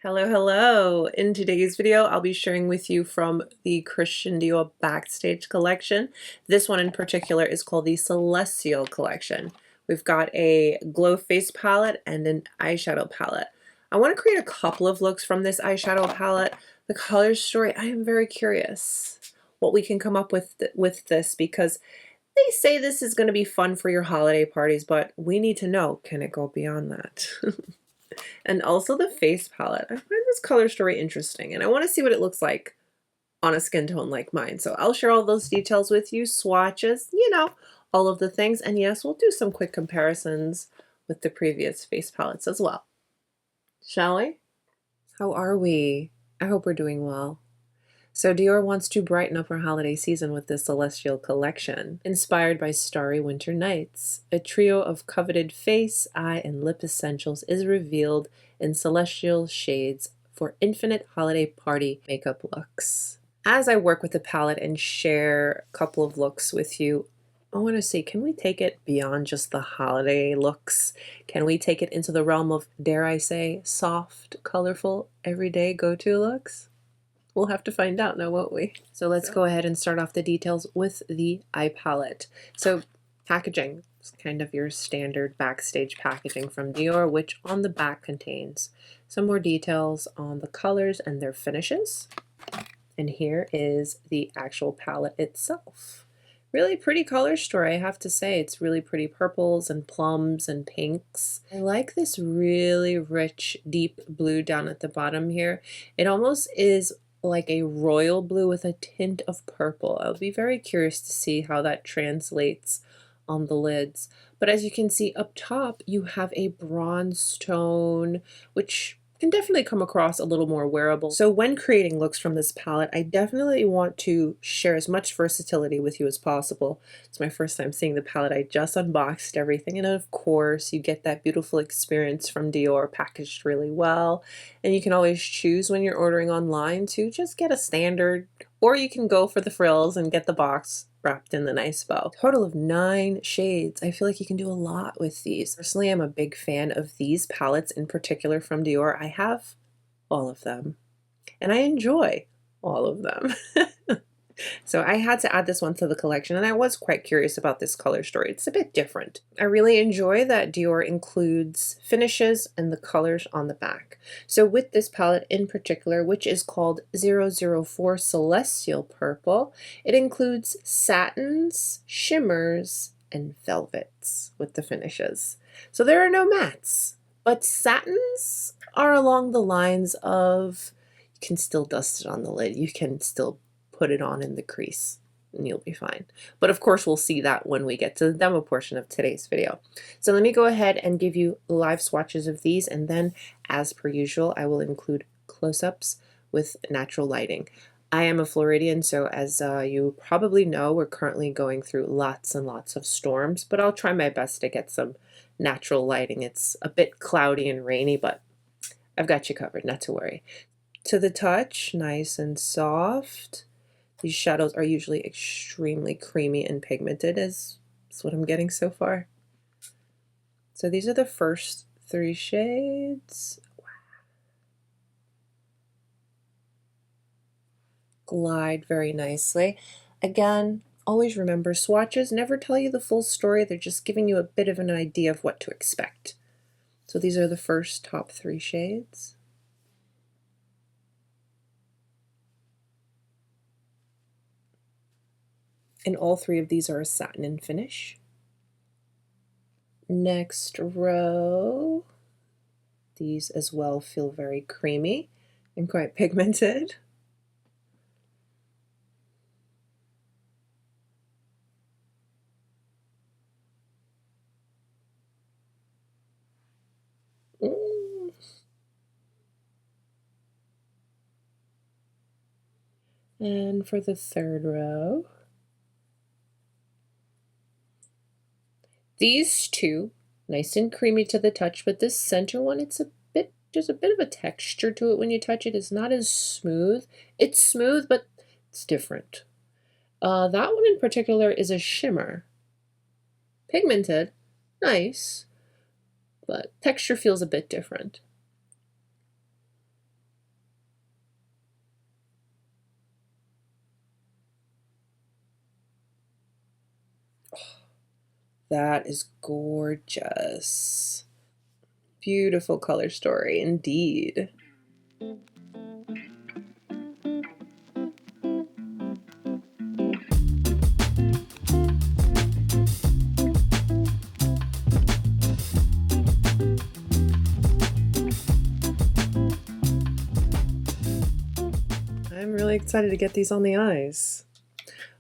Hello, hello. In today's video, I'll be sharing with you from the Christian Dior Backstage Collection. This one in particular is called the Celestial Collection. We've got a glow face palette and an eyeshadow palette. I want to create a couple of looks from this eyeshadow palette. The color story, I am very curious what we can come up with this, because they say this is going to be fun for your holiday parties, but we need to know, can it go beyond that? And also the face palette. I find this color story interesting, and I want to see what it looks like on a skin tone like mine. So I'll share all those details with you, swatches, all of the things. And yes, we'll do some quick comparisons with the previous face palettes as well. Shall we? How are we? I hope we're doing well. So Dior wants to brighten up our holiday season with this Celestial Collection. Inspired by starry winter nights, a trio of coveted face, eye, and lip essentials is revealed in celestial shades for infinite holiday party makeup looks. As I work with the palette and share a couple of looks with you, I want to see, can we take it beyond just the holiday looks? Can we take it into the realm of, dare I say, soft, colorful, everyday go-to looks? We'll have to find out now, won't we? So let's go ahead and start off the details with the eye palette. So packaging is kind of your standard backstage packaging from Dior, which on the back contains some more details on the colors and their finishes. And here is the actual palette itself. Really pretty color story, I have to say. It's really pretty purples and plums and pinks. I like this really rich, deep blue down at the bottom here. It almost is like a royal blue with a tint of purple. I'll be very curious to see how that translates on the lids. But as you can see up top, you have a bronze tone, which can definitely come across a little more wearable. So when creating looks from this palette, I definitely want to share as much versatility with you as possible. It's my first time seeing the palette. I just unboxed everything, and of course you get that beautiful experience from Dior packaged really well. And you can always choose when you're ordering online to just get a standard, or you can go for the frills and get the box wrapped in the nice bow. Total of 9 shades. I feel like you can do a lot with these. Personally, I'm a big fan of these palettes in particular from Dior. I have all of them, and I enjoy all of them. So I had to add this one to the collection, and I was quite curious about this color story. It's a bit different. I really enjoy that Dior includes finishes and the colors on the back. So with this palette in particular, which is called 004 Celestial Purple, it includes satins, shimmers, and velvets with the finishes. So there are no mattes, but satins are along the lines of, you can still dust it on the lid, you can still put it on in the crease and you'll be fine. But of course we'll see that when we get to the demo portion of today's video. So let me go ahead and give you live swatches of these, and then as per usual I will include close-ups with natural lighting. I am a Floridian, so as you probably know, we're currently going through lots and lots of storms, but I'll try my best to get some natural lighting. It's a bit cloudy and rainy, but I've got you covered, not to worry. To the touch, nice and soft. These shadows are usually extremely creamy and pigmented, is what I'm getting so far. So these are the first 3 shades. Wow. Glide very nicely. Again, always remember, swatches never tell you the full story. They're just giving you a bit of an idea of what to expect. So these are the first top 3 shades. And all 3 of these are a satin and finish. Next row, these as well feel very creamy and quite pigmented. And for the third row, these 2, nice and creamy to the touch, but this center one, there's a bit of a texture to it when you touch it. It's not as smooth. It's smooth, but it's different. That one in particular is a shimmer. Pigmented, nice, but texture feels a bit different. That is gorgeous. Beautiful color story indeed. I'm really excited to get these on the eyes.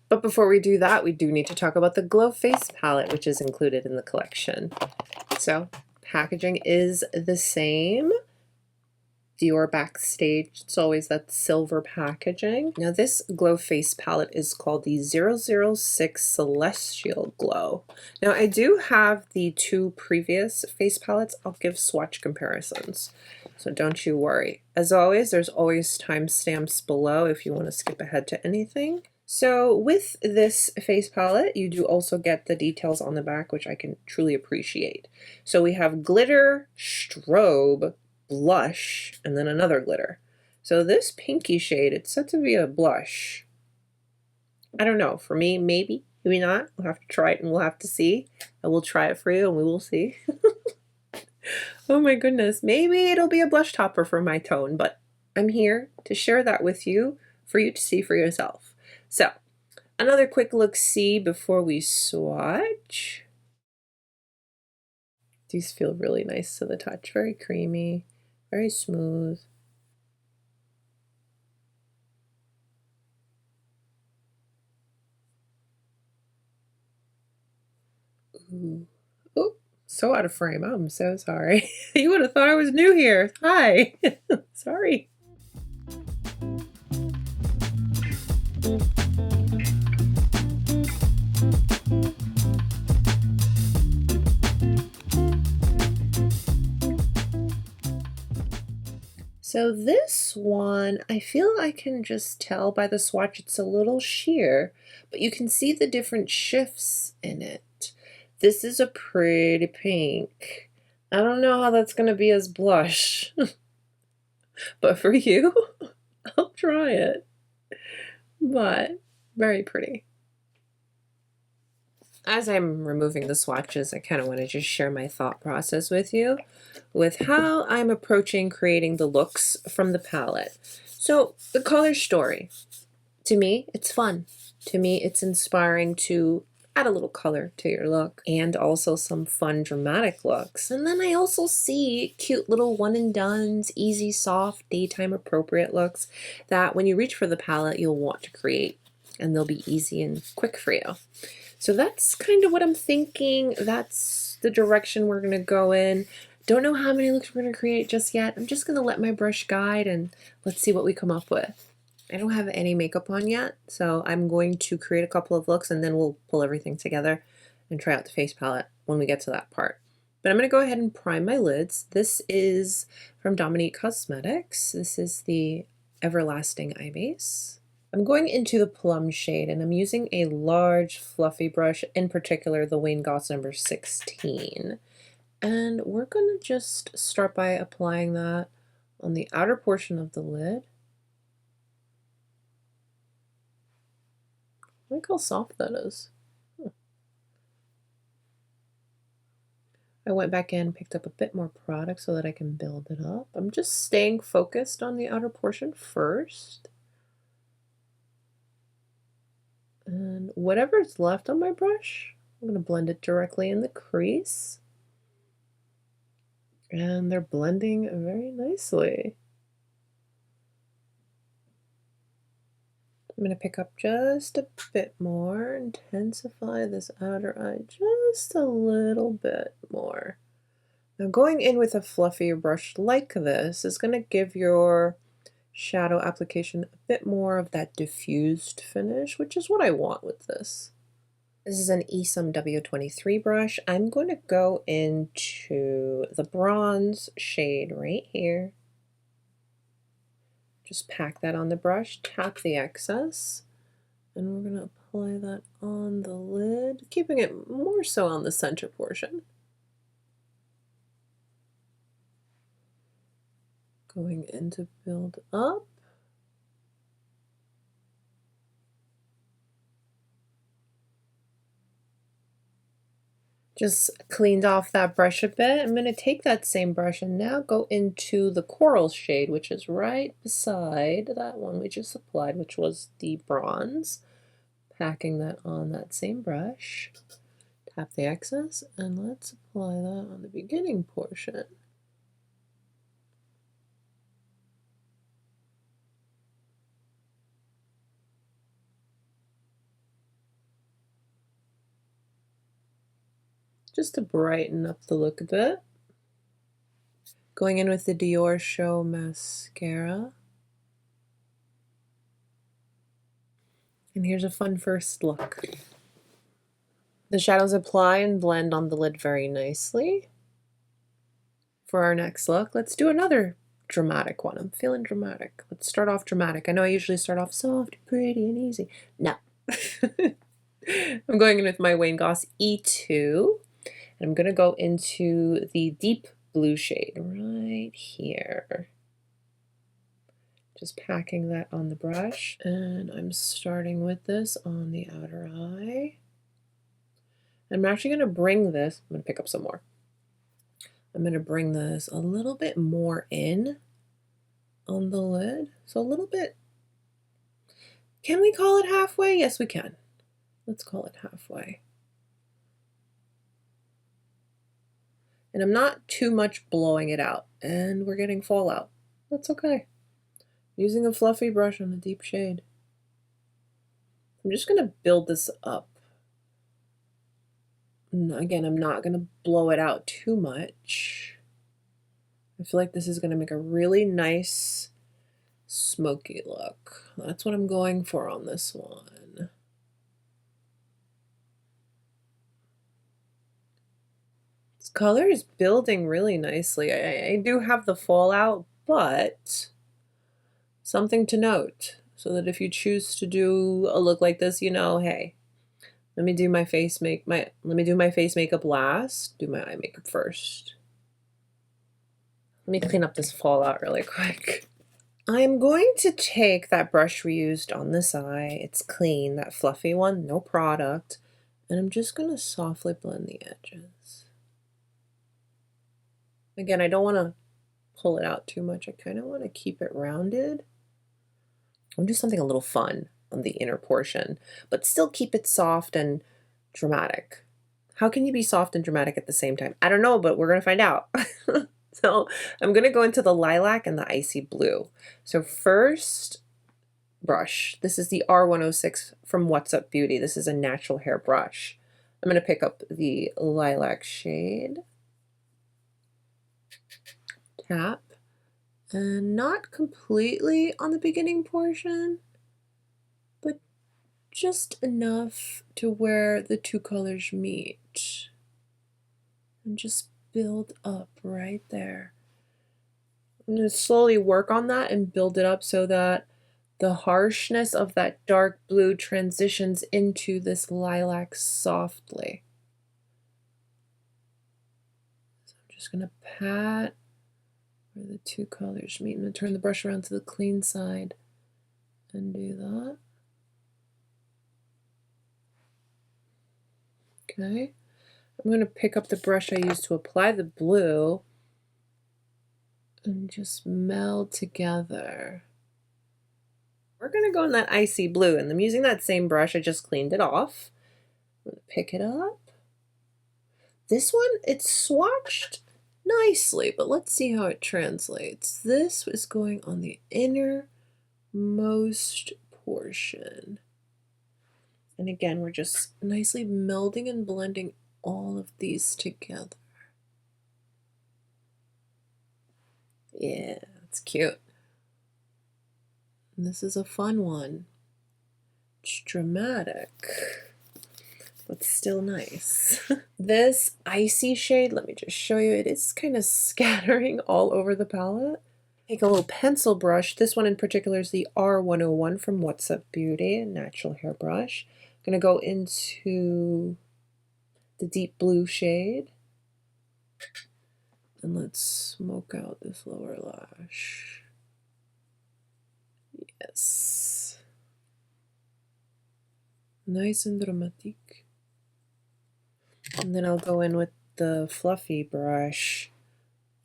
But before we do that, we do need to talk about the Glow Face palette, which is included in the collection. So, packaging is the same. Dior Backstage, it's always that silver packaging. Now this Glow Face palette is called the 006 Celestial Glow. Now I do have the two previous face palettes. I'll give swatch comparisons, so don't you worry. As always, there's always timestamps below if you want to skip ahead to anything. So with this face palette, you do also get the details on the back, which I can truly appreciate. So we have glitter, strobe, blush, and then another glitter. So this pinky shade, it's said to be a blush. I don't know. For me, maybe, maybe not. We'll have to try it and we'll have to see. I will try it for you and we will see. Oh my goodness. Maybe it'll be a blush topper for my tone, but I'm here to share that with you for you to see for yourself. So, another quick look-see before we swatch. These feel really nice to the touch. Very creamy, very smooth. Ooh. Oh, so out of frame. I'm so sorry. You would have thought I was new here. Hi. Sorry. So this one, I feel I can just tell by the swatch it's a little sheer, but you can see the different shifts in it. This is a pretty pink. I don't know how that's going to be as blush, but for you, I'll try it. But very pretty. As I'm removing the swatches, I kind of want to just share my thought process with you with how I'm approaching creating the looks from the palette. So the color story, to me, it's fun. To me, it's inspiring to add a little color to your look and also some fun dramatic looks. And then I also see cute little one and dones, easy, soft, daytime appropriate looks that when you reach for the palette, you'll want to create and they'll be easy and quick for you. So that's kind of what I'm thinking. That's the direction we're going to go in. Don't know how many looks we're going to create just yet. I'm just going to let my brush guide and let's see what we come up with. I don't have any makeup on yet, so I'm going to create a couple of looks and then we'll pull everything together and try out the face palette when we get to that part. But I'm going to go ahead and prime my lids. This is from Dominique Cosmetics. This is the Everlasting Eye Base. I'm going into the plum shade and I'm using a large fluffy brush, in particular the Wayne Goss number 16. And we're going to just start by applying that on the outer portion of the lid. Look how soft that is. I went back in, picked up a bit more product so that I can build it up. I'm just staying focused on the outer portion first. And whatever's left on my brush, I'm going to blend it directly in the crease. And they're blending very nicely. I'm going to pick up just a bit more, intensify this outer eye just a little bit more. Now going in with a fluffier brush like this is going to give your shadow application a bit more of that diffused finish, which is what I want with this. This is an Esom W23 brush. I'm going to go into the bronze shade right here. Just pack that on the brush, tap the excess, and we're going to apply that on the lid, keeping it more so on the center portion. Going in to build up. Just cleaned off that brush a bit. I'm going to take that same brush and now go into the coral shade, which is right beside that one we just applied, which was the bronze. Packing that on that same brush. Tap the excess and let's apply that on the beginning portion. Just to brighten up the look a bit. Going in with the Diorshow Mascara. And here's a fun first look. The shadows apply and blend on the lid very nicely. For our next look, let's do another dramatic one. I'm feeling dramatic. Let's start off dramatic. I know I usually start off soft, pretty, and easy. No. I'm going in with my Wayne Goss E2. And I'm going to go into the deep blue shade right here. Just packing that on the brush. And I'm starting with this on the outer eye. I'm actually going to bring this, I'm going to pick up some more. I'm going to bring this a little bit more in on the lid. So a little bit, can we call it halfway? Yes, we can. Let's call it halfway. And I'm not too much blowing it out. And we're getting fallout. That's okay. Using a fluffy brush on a deep shade. I'm just going to build this up. And again, I'm not going to blow it out too much. I feel like this is going to make a really nice smoky look. That's what I'm going for on this one. This color is building really nicely. I do have the fallout, but something to note, so that if you choose to do a look like this, you know, hey, let me do my face makeup last, do my eye makeup first. Let me clean up this fallout really quick. I'm going to take that brush we used on this eye. It's clean, that fluffy one, no product. And I'm just going to softly blend the edges. Again, I don't want to pull it out too much. I kind of want to keep it rounded. I'll do something a little fun on the inner portion, but still keep it soft and dramatic. How can you be soft and dramatic at the same time? I don't know, but we're going to find out. So I'm going to go into the lilac and the icy blue. So first brush, this is the R106 from What's Up Beauty. This is a natural hair brush. I'm going to pick up the lilac shade, tap, and not completely on the beginning portion, but just enough to where the two colors meet. And just build up right there. I'm going to slowly work on that and build it up so that the harshness of that dark blue transitions into this lilac softly. So I'm just going to pat where the two colors meet. I'm going to turn the brush around to the clean side and do that. Okay. I'm going to pick up the brush I used to apply the blue and just meld together. We're going to go in that icy blue, and I'm using that same brush. I just cleaned it off. I'm going to pick it up. This one, it's swatched nicely, but let's see how it translates. This is going on the innermost portion. And again, we're just nicely melding and blending all of these together. Yeah, it's cute. And this is a fun one. It's dramatic, but still nice. This icy shade, let me just show you, it is kind of scattering all over the palette. Take a little pencil brush. This one in particular is the R101 from What's Up Beauty, a natural hair brush. I'm going to go into the deep blue shade. And let's smoke out this lower lash. Yes. Nice and dramatic. And then I'll go in with the fluffy brush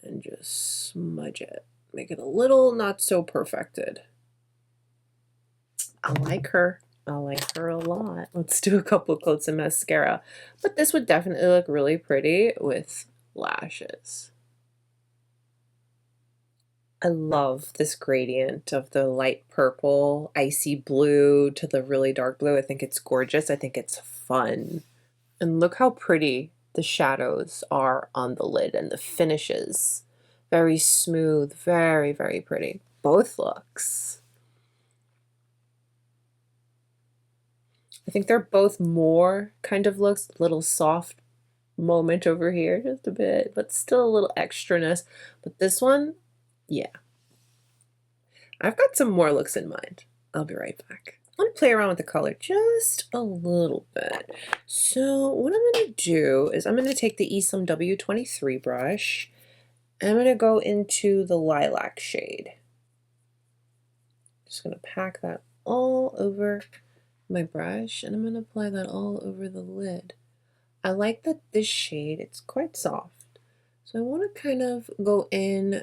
and just smudge it. Make it a little not so perfected. I like her. I like her a lot. Let's do a couple coats of mascara. But this would definitely look really pretty with lashes. I love this gradient of the light purple, icy blue to the really dark blue. I think it's gorgeous. I think it's fun. And look how pretty the shadows are on the lid and the finishes. Very smooth, very, very pretty. Both looks. I think they're both more kind of looks, a little soft moment over here, just a bit, but still a little extraness. But this one, yeah. I've got some more looks in mind. I'll be right back. I'm going to play around with the color just a little bit. So what I'm going to do is I'm going to take the Esom W23 brush. I'm going to go into the lilac shade. Just going to pack that all over my brush, and I'm going to apply that all over the lid. I like that this shade, it's quite soft. So I want to kind of go in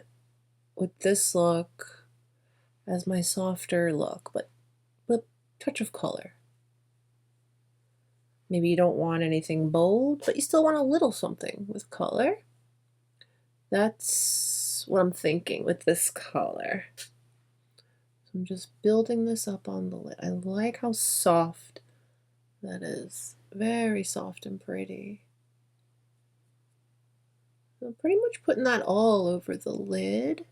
with this look as my softer look, but with a touch of color. Maybe you don't want anything bold, but you still want a little something with color. That's what I'm thinking with this color. So I'm just building this up on the lid. I like how soft that is. Very soft and pretty. So pretty much putting that all over the lid.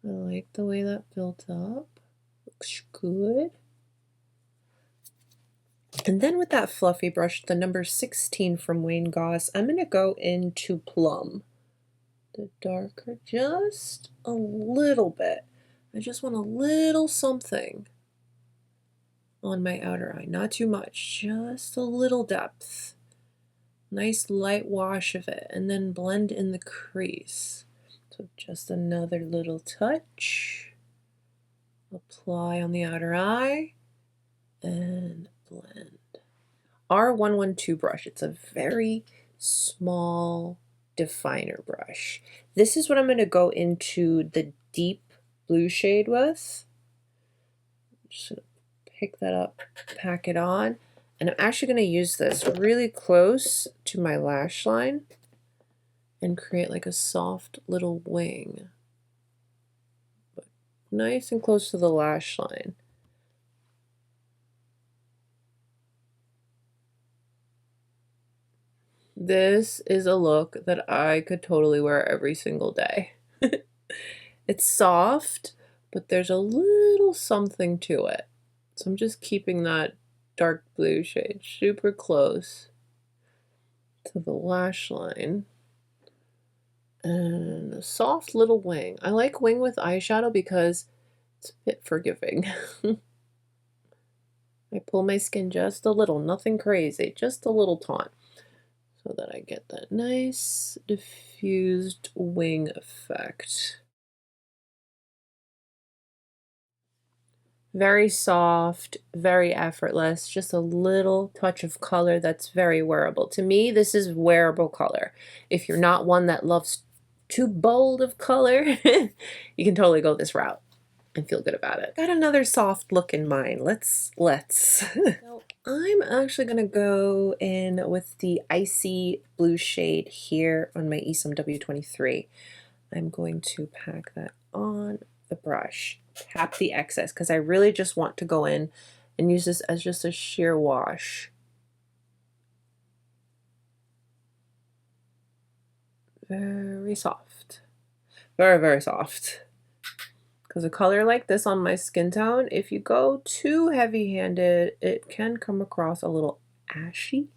I like the way that built up. Looks good. And then with that fluffy brush, the number 16 from Wayne Goss, I'm going to go into Plum. The darker, just a little bit. I just want a little something on my outer eye. Not too much, just a little depth. Nice light wash of it, and then blend in the crease. So just another little touch. Apply on the outer eye and blend. R112 brush. It's a very small definer brush. This is what I'm going to go into the deep blue shade with. I'm just going to pick that up, pack it on, and I'm actually going to use this really close to my lash line and create like a soft little wing. But nice and close to the lash line. This is a look that I could totally wear every single day. It's soft, but there's a little something to it. So I'm just keeping that dark blue shade super close to the lash line. And a soft little wing. I like wing with eyeshadow because it's a bit forgiving. I pull my skin just a little, nothing crazy, just a little taunt, so that I get that nice diffused wing effect. Very soft, very effortless, just a little touch of color that's very wearable. To me, this is wearable color. If you're not one that loves too bold of color, you can totally go this route and feel good about it. Got another soft look in mind. Let's. So I'm actually gonna go in with the icy blue shade here on my Esom W23. I'm going to pack that on the brush, tap the excess, because I really just want to go in and use this as just a sheer wash. Very soft. Very, very soft. Because a color like this on my skin tone, if you go too heavy-handed, it can come across a little ashy.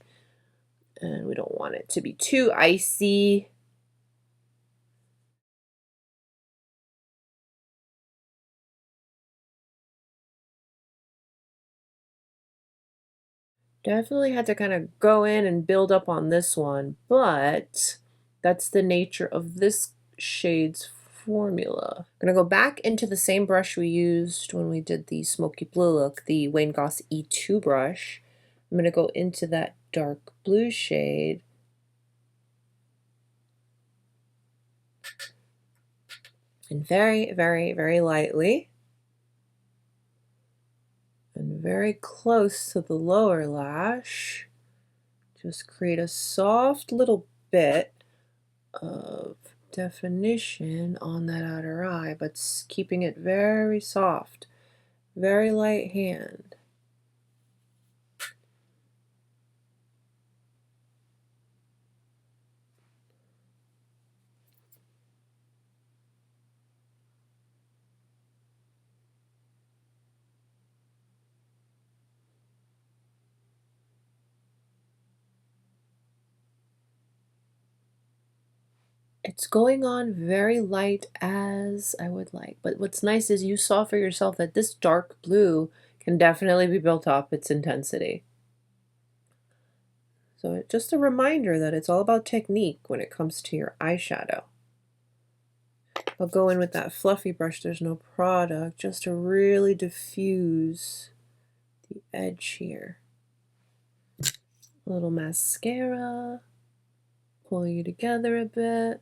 And we don't want it to be too icy. Definitely had to kind of go in and build up on this one, but that's the nature of this shade's formula. I'm going to go back into the same brush we used when we did the smoky blue look, the Wayne Goss E2 brush. I'm going to go into that dark blue shade and very, very, very lightly and very close to the lower lash, just create a soft little bit of definition on that outer eye, but keeping it very soft, very light hand. It's going on very light as I would like, but what's nice is you saw for yourself that this dark blue can definitely be built up its intensity. So just a reminder that it's all about technique when it comes to your eyeshadow. I'll go in with that fluffy brush, there's no product, just to really diffuse the edge here. A little mascara, pull you together a bit.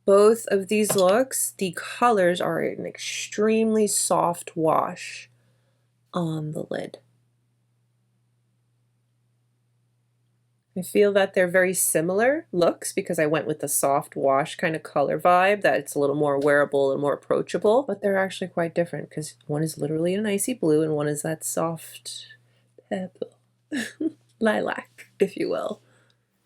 Both of these looks, the colors are an extremely soft wash on the lid. I feel that they're very similar looks because I went with the soft wash kind of color vibe, that it's a little more wearable and more approachable, but they're actually quite different because one is literally an icy blue and one is that soft purple, lilac, if you will.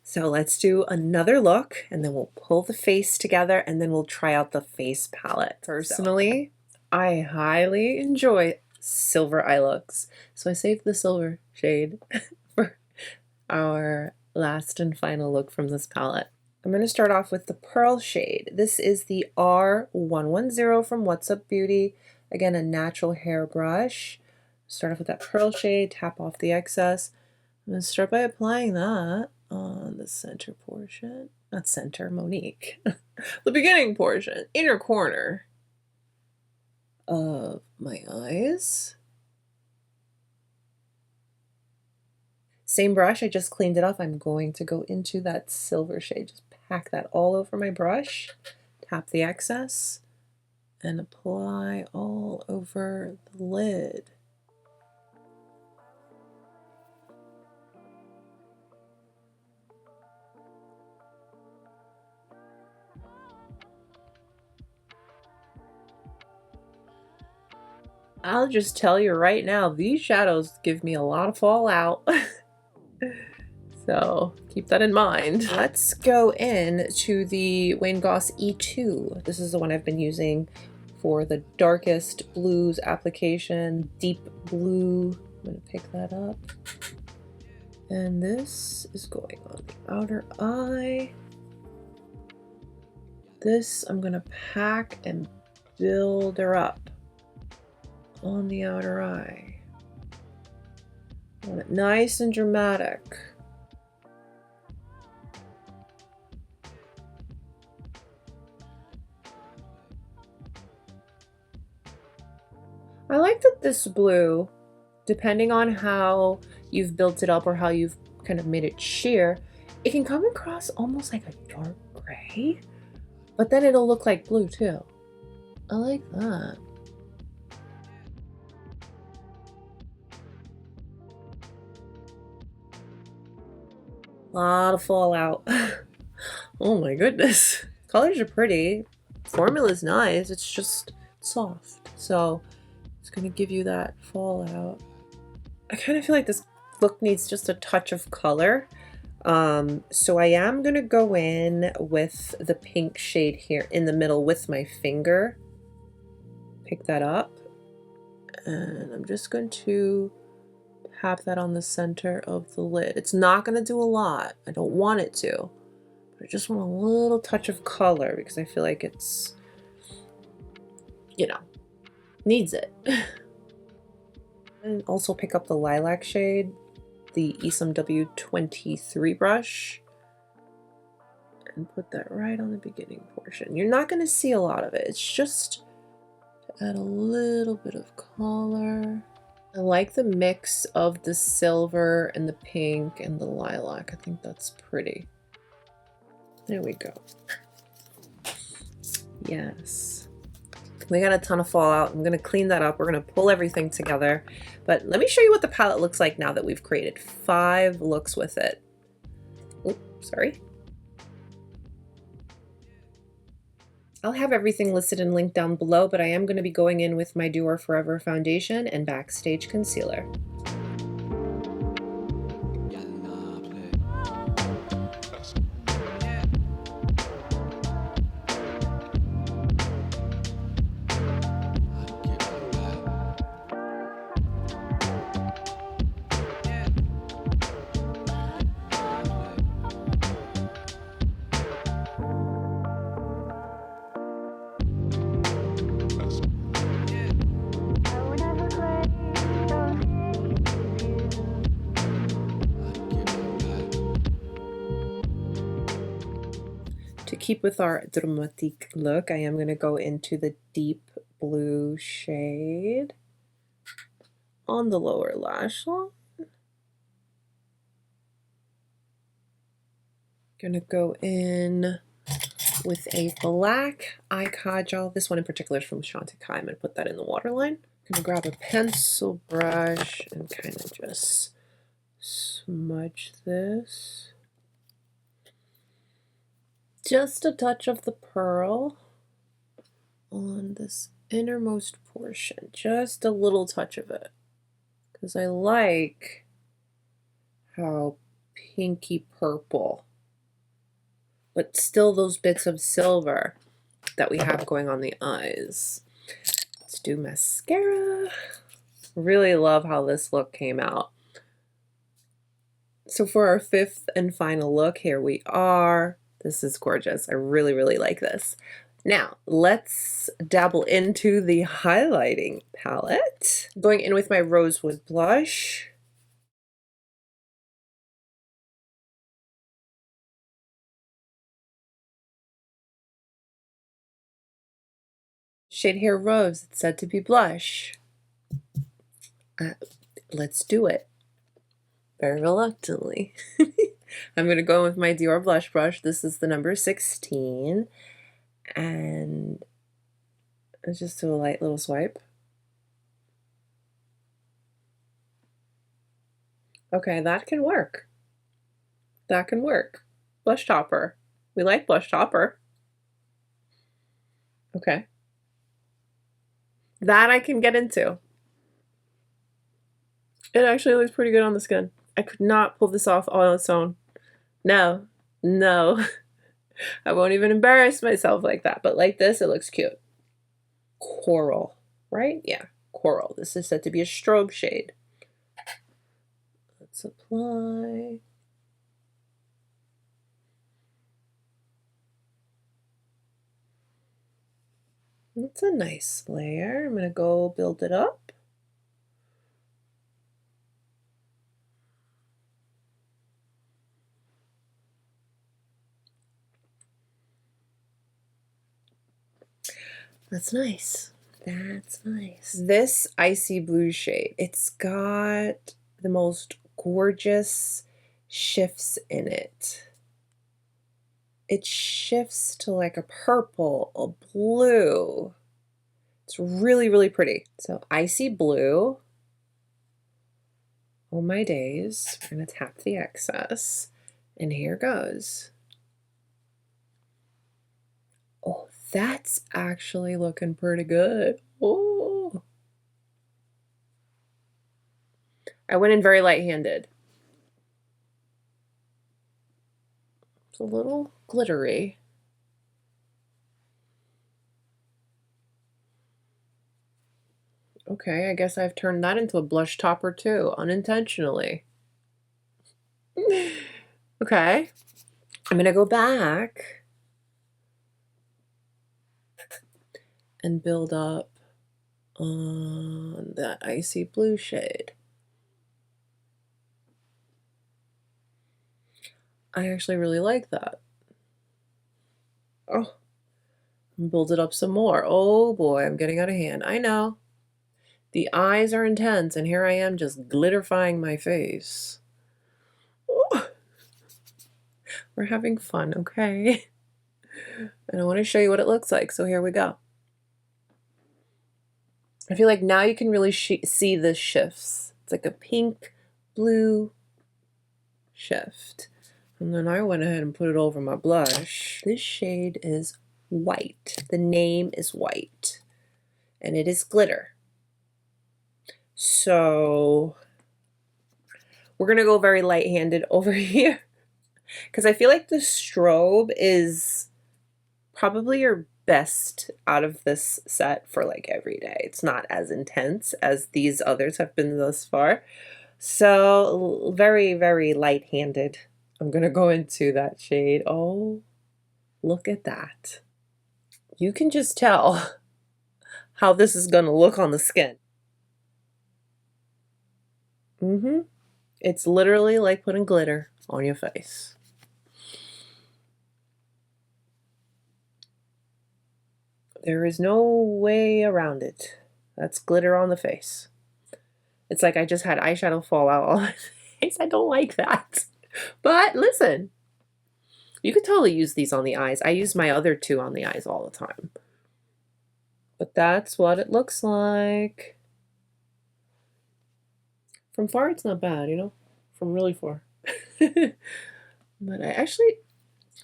So let's do another look and then we'll pull the face together and then we'll try out the face palette. Personally, I highly enjoy silver eye looks. So I saved the silver shade for our last and final look from this palette. I'm going to start off with the pearl shade. This is the R110 from What's Up Beauty. Again, a natural hair brush. Start off with that pearl shade, tap off the excess. I'm going to start by applying that on the center portion, not center, Monique, the beginning portion, inner corner of my eyes. Same brush, I just cleaned it off. I'm going to go into that silver shade, just pack that all over my brush, tap the excess, and apply all over the lid. I'll just tell you right now, these shadows give me a lot of fallout. So keep that in mind. Let's go in to the Wayne Goss E2. This is the one I've been using for the darkest blues application, deep blue. I'm gonna pick that up. And this is going on the outer eye. This I'm gonna pack and build her up on the outer eye. I want it nice and dramatic. I like that this blue, depending on how you've built it up or how you've kind of made it sheer, it can come across almost like a dark gray, but then it'll look like blue too. I like that. A lot of fallout. Oh my goodness. Colors are pretty. Formula's nice. It's just soft. So it's going to give you that fallout. I kind of feel like this look needs just a touch of color. So I am going to go in with the pink shade here in the middle with my finger. Pick that up. And I'm just going to tap that on the center of the lid. It's not going to do a lot. I don't want it to. But I just want a little touch of color because I feel like it's, you know, needs it. And also pick up the lilac shade, the Esom W23 brush, and put that right on the beginning portion. You're not going to see a lot of it. It's just to add a little bit of color. I like the mix of the silver and the pink and the lilac. I think that's pretty. There we go. Yes. We got a ton of fallout. I'm going to clean that up. We're going to pull everything together. But let me show you what the palette looks like now that we've created 5 looks with it. Oops, sorry. I'll have everything listed and linked down below, but I am going to be going in with my Dior Forever Foundation and Backstage Concealer. To keep with our dramatique look, I am going to go into the deep blue shade on the lower lash line. Gonna go in with a black eye Kajal. This one in particular is from Chantecaille. I'm gonna put that in the waterline. Gonna grab a pencil brush and kind of just smudge this. Just a touch of the pearl on this innermost portion. Just a little touch of it. Because I like how pinky purple, but still those bits of silver that we have going on the eyes. Let's do mascara. Really love how this look came out. So for our 5th and final look, here we are. This is gorgeous. I really, really like this. Now, let's dabble into the highlighting palette. Going in with my Rosewood blush. Shade Hair Rose, it's said to be blush. Let's do it. Very reluctantly. I'm going to go with my Dior blush brush. This is the number 16. And let's just do a light little swipe. Okay, that can work. That can work. Blush topper. We like blush topper. Okay. That I can get into. It actually looks pretty good on the skin. I could not pull this off on its own. No, no. I won't even embarrass myself like that, but like this, it looks cute. Coral, right? Yeah, coral. This is said to be a strobe shade. Let's apply. It's a nice layer. I'm going to go build it up. That's nice. That's nice. This icy blue shade, it's got the most gorgeous shifts in it. It shifts to like a purple, a blue. It's really, really pretty. So icy blue. Oh my days. We're gonna tap the excess. And here goes. Oh, that's actually looking pretty good. Oh. I went in very light-handed. It's a little glittery. Okay, I guess I've turned that into a blush topper too, unintentionally. Okay, I'm gonna go back and build up on that icy blue shade. I actually really like that. Oh, build it up some more. Oh boy, I'm getting out of hand. I know. The eyes are intense, and here I am just glitterifying my face. Ooh. We're having fun, okay? And I want to show you what it looks like, so here we go. I feel like now you can really see the shifts. It's like a pink, blue shift. And then I went ahead and put it over my blush. This shade is white. The name is white. And it is glitter. So we're going to go very light-handed over here. Because I feel like the strobe is probably your best out of this set for like every day. It's not as intense as these others have been thus far. So very, very light-handed. I'm going to go into that shade. Oh, look at that. You can just tell how this is going to look on the skin. It's literally like putting glitter on your face. There is no way around it. That's glitter on the face. It's like I just had eyeshadow fall out all my face. I don't like that. But listen, you could totally use these on the eyes. I use my other two on the eyes all the time. But that's what it looks like. From far, it's not bad, you know? From really far. But I actually,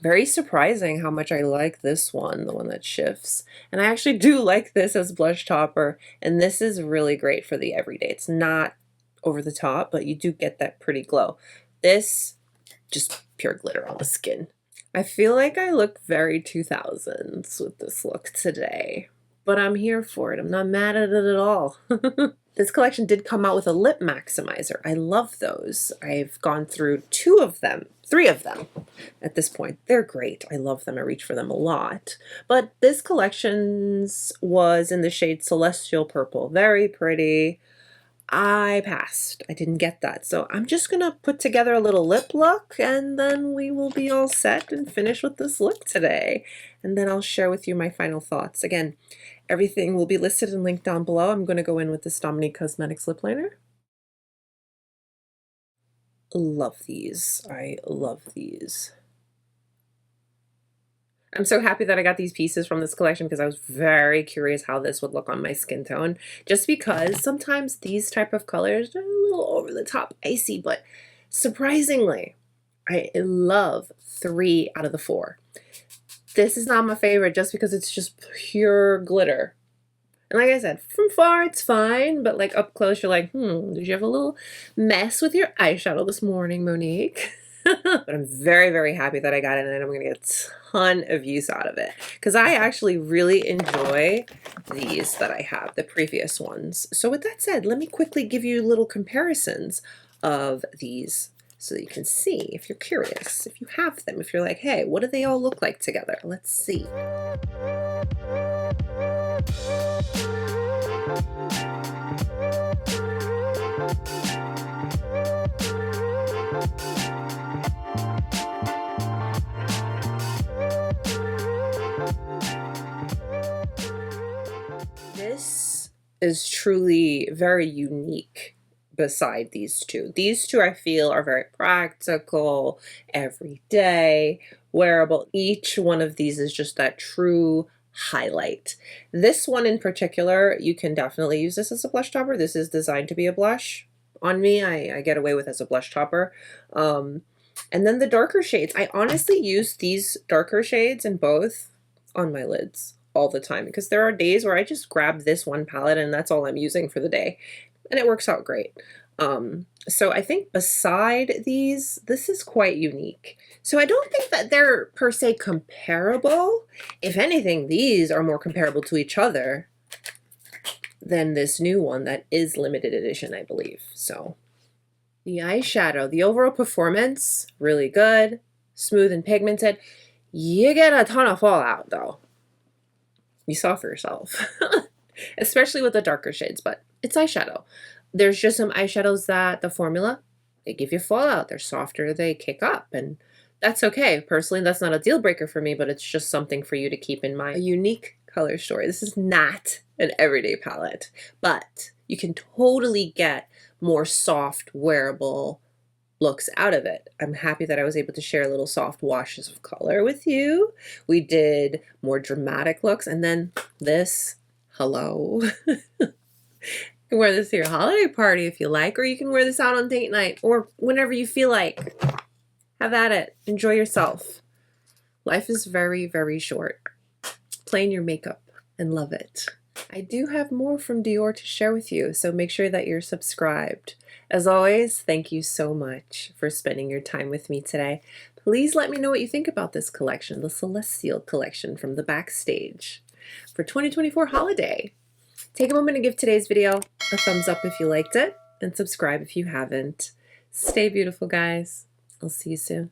very surprising how much I like this one, the one that shifts. And I actually do like this as blush topper. And this is really great for the everyday. It's not over the top, but you do get that pretty glow. This, just pure glitter on the skin. I feel like I look very 2000s with this look today. But I'm here for it. I'm not mad at it at all. This collection did come out with a lip maximizer. I love those. I've gone through three of them at this point. They're great. I love them. I reach for them a lot. But this collection's was in the shade Celestial Purple. Very pretty. I passed. I didn't get that. So I'm just going to put together a little lip look, and then we will be all set and finish with this look today. And then I'll share with you my final thoughts. Again, everything will be listed and linked down below. I'm going to go in with this Dominique Cosmetics lip liner. Love these. I love these. I'm so happy that I got these pieces from this collection because I was very curious how this would look on my skin tone. Just because sometimes these type of colors are a little over the top icy, but surprisingly, I love 3 out of the 4. This is not my favorite just because it's just pure glitter. And like I said, from far it's fine, but like up close you're like, did you have a little mess with your eyeshadow this morning, Monique? But I'm very, very happy that I got it, and I'm going to get a ton of use out of it. Because I actually really enjoy these that I have, the previous ones. So with that said, let me quickly give you little comparisons of these so that you can see if you're curious, if you have them, if you're like, hey, what do they all look like together? Let's see. This is truly very unique beside these two. These two I feel are very practical, everyday, wearable. Each one of these is just that true highlight. This one in particular, you can definitely use this as a blush topper. This is designed to be a blush. On me, I get away with as a blush topper. And then the darker shades. I honestly use these darker shades in both on my lids all the time because there are days where I just grab this one palette and that's all I'm using for the day. And it works out great. So I think beside these, this is quite unique. So I don't think that they're per se comparable. If anything, these are more comparable to each other than this new one that is limited edition, I believe. So the eyeshadow, the overall performance, really good, smooth and pigmented. You get a ton of fallout though. You saw for yourself, especially with the darker shades, but it's eyeshadow. There's just some eyeshadows that the formula, they give you fallout. They're softer, they kick up, and that's okay. Personally, that's not a deal breaker for me, but it's just something for you to keep in mind. A unique color story. This is not an everyday palette, but you can totally get more soft, wearable looks out of it. I'm happy that I was able to share little soft washes of color with you. We did more dramatic looks, and then this, hello. You can wear this to your holiday party if you like, or you can wear this out on date night, or whenever you feel like. Have at it. Enjoy yourself. Life is very, very short. Play in your makeup and love it. I do have more from Dior to share with you, so make sure that you're subscribed. As always, thank you so much for spending your time with me today. Please let me know what you think about this collection, the Celestial Collection from the Backstage for 2024 holiday. Take a moment and give today's video a thumbs up if you liked it, and subscribe if you haven't. Stay beautiful, guys. I'll see you soon.